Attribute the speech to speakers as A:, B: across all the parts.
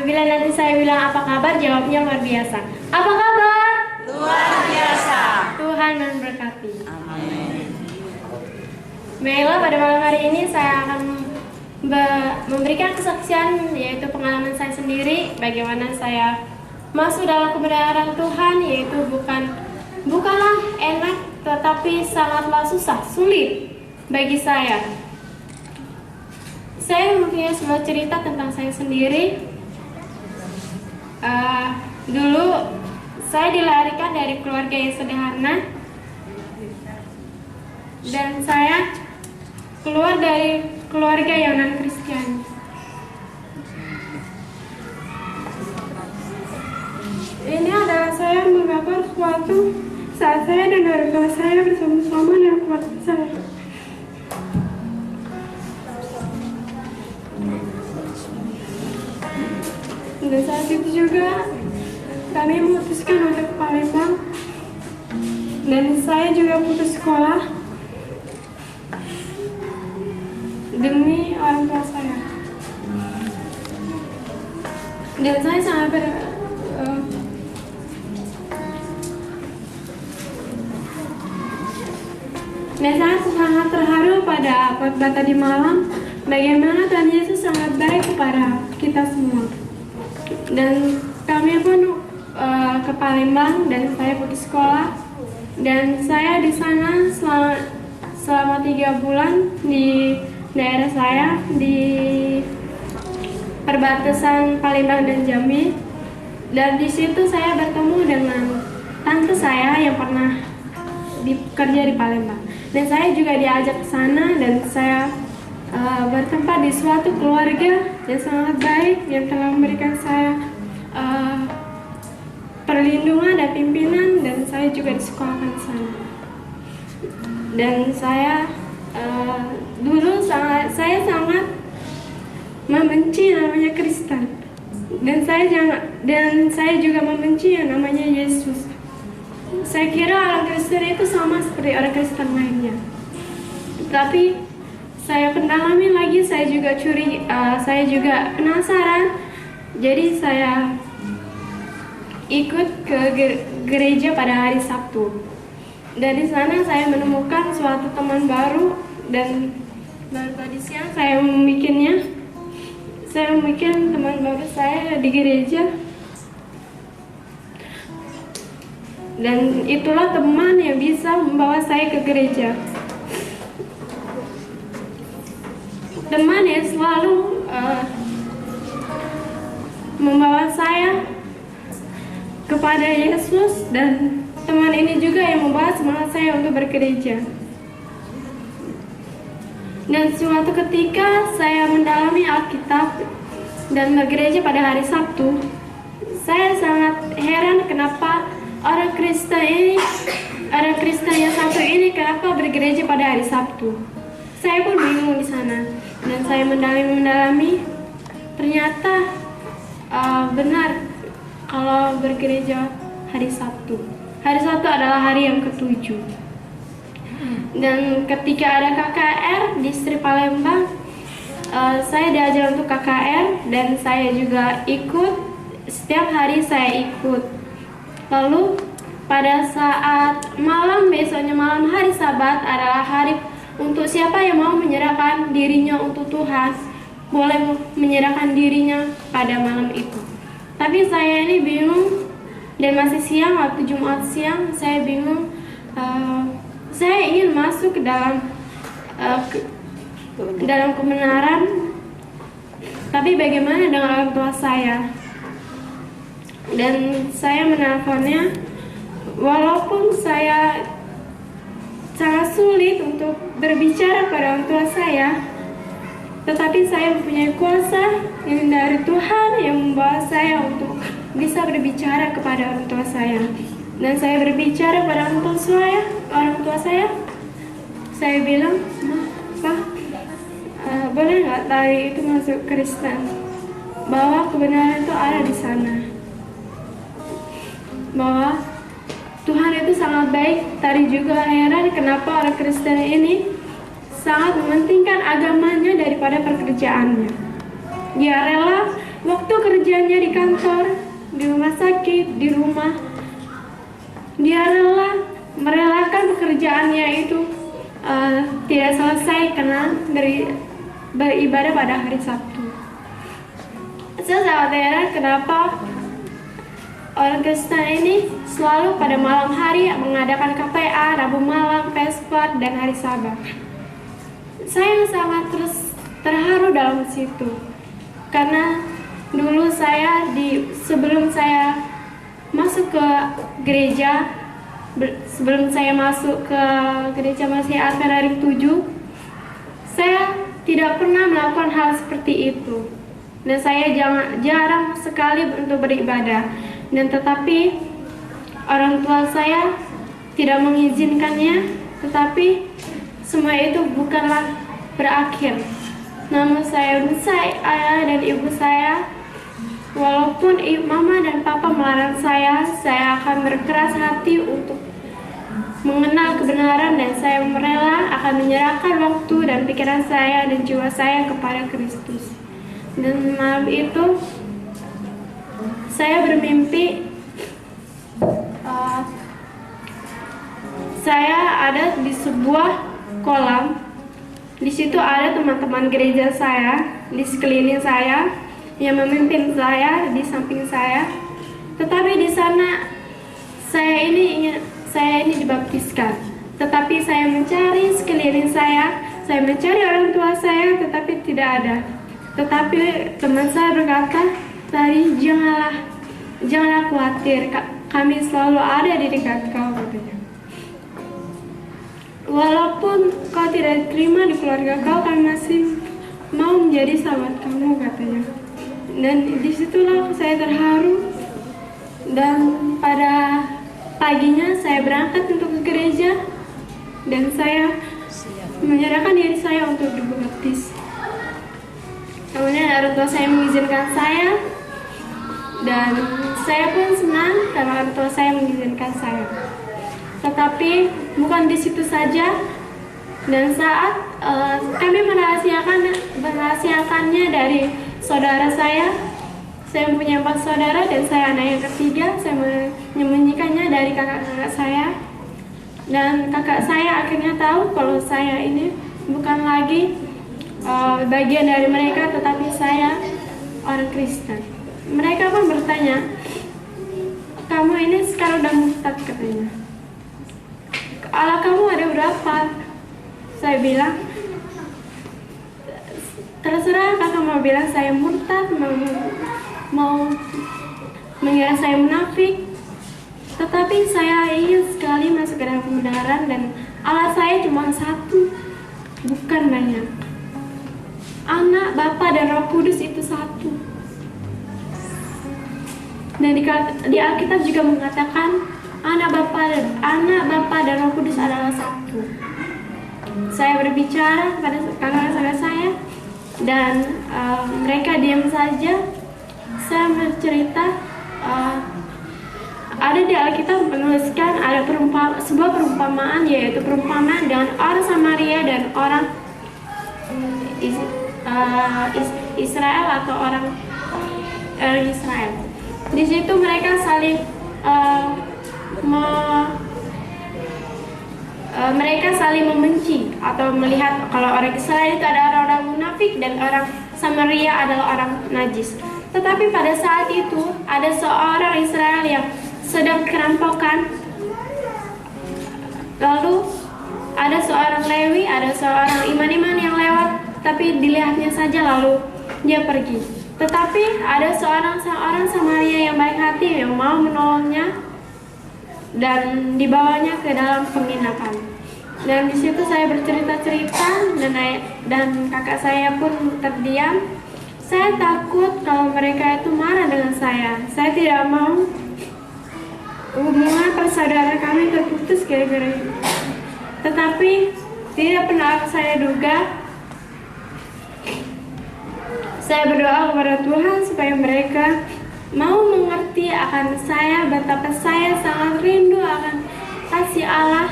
A: Apabila nanti saya bilang apa kabar, jawabnya luar biasa. Apa kabar?
B: Luar biasa.
A: Tuhan memberkati.
B: Amin.
A: Baiklah, pada malam hari ini saya akan memberikan kesaksian, yaitu pengalaman saya sendiri, bagaimana saya masuk dalam kebenaran Tuhan, yaitu bukanlah enak, tetapi sangatlah susah, sulit bagi saya. Saya mempunyai sebuah cerita tentang saya sendiri. Dulu saya dilarikan dari keluarga yang sederhana, dan saya keluar dari keluarga yang non-Kristen. Ini adalah saya menggambar sesuatu saat saya dan orang tua saya bersama-sama dengan keluarga saya. Dan saat itu juga kami memutuskan untuk ke Palembang, dan saya juga putus sekolah demi orang tua saya. Dan saya sangat sangat terharu pada khotbah tadi malam, bagaimana Tuhan Yesus sangat baik kepada kita semua. Dan kami pun ke Palembang, dan saya putus sekolah, dan saya di sana selama 3 bulan di daerah saya di perbatasan Palembang dan Jambi. Dan di situ saya bertemu dengan tante saya yang pernah bekerja di Palembang, dan saya juga diajak ke sana, dan saya bertempat di suatu keluarga yang sangat baik yang telah memberikan saya perlindungan dan pimpinan, dan saya juga disekolahkan di sana. Dan saya dulu saya sangat membenci namanya Kristen, dan saya juga membenci yang namanya Yesus. Saya kira orang Kristen itu sama seperti orang Kristen lainnya, tapi saya pendalami lagi, saya juga penasaran. Jadi saya ikut ke gereja pada hari Sabtu. Dari sana saya menemukan suatu teman baru, dan baru tadi siang saya membuat teman baru saya di gereja. Dan itulah teman yang bisa membawa saya ke gereja. Teman yang selalu membawa saya kepada Yesus, dan teman ini juga yang membawa semangat saya untuk bergereja. Dan suatu ketika saya mendalami Alkitab dan bergereja pada hari Sabtu, saya sangat heran kenapa orang Kristen yang satu ini kenapa bergereja pada hari Sabtu. Saya pun bingung di sana, dan saya mendalami. Ternyata benar kalau bergereja hari Sabtu. Hari Sabtu adalah hari yang ke-7. Dan ketika ada KKR di Distrik Palembang, saya diajar untuk KKR, dan saya juga ikut. Setiap hari saya ikut. Lalu pada saat besoknya malam hari Sabat adalah hari untuk siapa yang mau menyerahkan dirinya untuk Tuhan, boleh menyerahkan dirinya pada malam itu. Tapi saya ini bingung, dan masih siang, waktu Jumat siang, saya bingung. Saya ingin masuk ke dalam kebenaran, tapi bagaimana dengan orang tua saya? Dan saya menelponnya, walaupun saya sangat sulit untuk berbicara pada orang tua saya, tetapi saya mempunyai kuasa yang dari Tuhan yang membawa saya untuk bisa berbicara kepada orang tua saya. Dan saya berbicara pada orang tua saya. Saya bilang, Pak, boleh nggak tadi itu masuk Kristen? Bahwa kebenaran itu ada di sana. Bahwa Tuhan itu sangat baik. Tadi juga heran kenapa orang Kristen ini sangat mementingkan agamanya daripada pekerjaannya. Dia rela waktu kerjanya di kantor, di rumah sakit, di rumah, dia merelakan pekerjaannya itu tidak selesai karena beribadah pada hari Sabtu. Saya sangat heran kenapa orang Kristen ini selalu pada malam hari mengadakan KPA, Rabu malam, Vesper, dan hari Sabat. Saya sangat terharu dalam situ, karena dulu sebelum saya masuk ke gereja, sebelum saya masuk ke gereja Masih Advent hari 7, saya tidak pernah melakukan hal seperti itu, dan saya jarang sekali untuk beribadah. Dan tetapi orang tua saya tidak mengizinkannya, tetapi semua itu bukanlah berakhir. Namun saya ayah dan ibu saya, walaupun mama dan papa melarang saya akan berkeras hati untuk mengenal kebenaran, dan saya rela akan menyerahkan waktu dan pikiran saya dan jiwa saya kepada Kristus. Dan malam itu saya bermimpi saya ada di sebuah kolam. Di situ ada teman-teman gereja saya di sekeliling saya yang memimpin saya di samping saya. Tetapi di sana saya ini dibaptiskan. Tetapi saya mencari sekeliling saya mencari orang tua saya, tetapi tidak ada. Tetapi teman saya berkata, "Tari, janganlah khawatir, kami selalu ada di dekat kau," katanya. "Walaupun kau tidak terima di keluarga kau, kami masih mau menjadi sahabat kamu," katanya. Dan disitulah saya terharu, dan pada paginya saya berangkat untuk ke gereja, dan saya menyerahkan diri saya untuk dibaptis. Kemudian orang tua saya mengizinkan saya, dan saya pun senang karena orang tua saya mengizinkan saya. Tetapi bukan di situ saja, dan saat kami merahasiakannya dari saudara saya punya 4 saudara dan saya anak yang ketiga, saya menyembunyikannya dari kakak-kakak saya, dan kakak saya akhirnya tahu kalau saya ini bukan lagi bagian dari mereka, tetapi saya orang Kristen. Mereka pun bertanya, "Kamu ini sekarang udah murtad," katanya. "Allah kamu ada berapa?" Saya bilang, "Terserah kakak mau bilang saya murtad, mau mengira saya munafik, tetapi saya ingin sekali masuk ke dalam kebenaran, dan Allah saya cuma satu, bukan banyak. Anak, Bapa, dan Roh Kudus itu satu." Dan di Alkitab juga mengatakan anak Bapa dan Roh Kudus adalah satu. Saya berbicara kepada kakak-kakak saya, dan mereka diam saja. Saya bercerita, ada di Alkitab menuliskan ada sebuah perumpamaan, yaitu perumpamaan dengan orang Samaria dan orang Israel atau orang Israel. Di situ mereka saling membenci atau melihat kalau orang Israel itu ada orang munafik dan orang Samaria adalah orang najis. Tetapi pada saat itu ada seorang Israel yang sedang kerampokan. Lalu ada seorang Lewi, ada seorang iman-iman yang lewat, tapi dilihatnya saja lalu dia pergi. Tetapi ada seorang Samaria yang baik hati yang mau menolongnya dan dibawanya ke dalam penginapan. Dan di situ saya bercerita-cerita, dan kakak saya pun terdiam. Saya takut kalau mereka itu marah dengan saya. Saya tidak mau hubungan persaudaraan kami terputus gara-gara itu. Tetapi tidak pernah saya duga. Saya berdoa kepada Tuhan supaya mereka mau mengerti akan saya, betapa saya sangat rindu akan kasih Allah.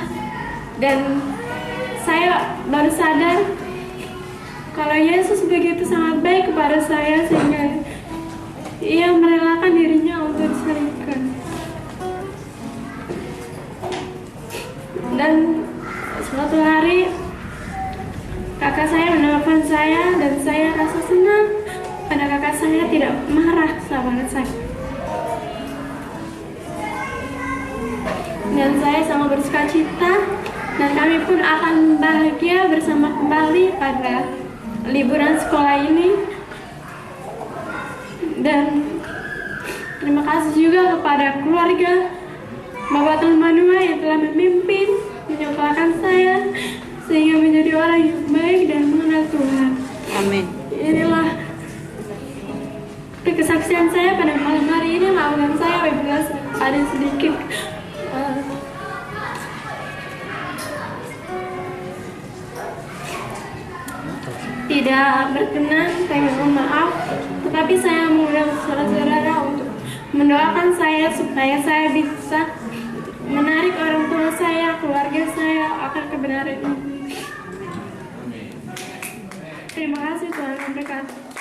A: Dan saya baru sadar kalau Yesus begitu sangat baik kepada saya, sehingga marah sama saya. Dan saya sangat bersuka cita dan kami pun akan bahagia bersama kembali pada liburan sekolah ini. Dan terima kasih juga kepada keluarga Bapak Tuan Manua yang telah memimpin, menyekolahkan saya sehingga menjadi orang yang baik dan mengenal Tuhan.
B: Amin.
A: Inilah kesaksian saya pada malam hari ini. Maafkan saya apabila ada sedikit tidak berkenan. Saya mohon maaf, tetapi saya mengundang saudara-saudara untuk mendoakan saya supaya saya bisa menarik orang tua saya, keluarga saya akan kebenaran ini. Terima kasih, Tuhan memberkati.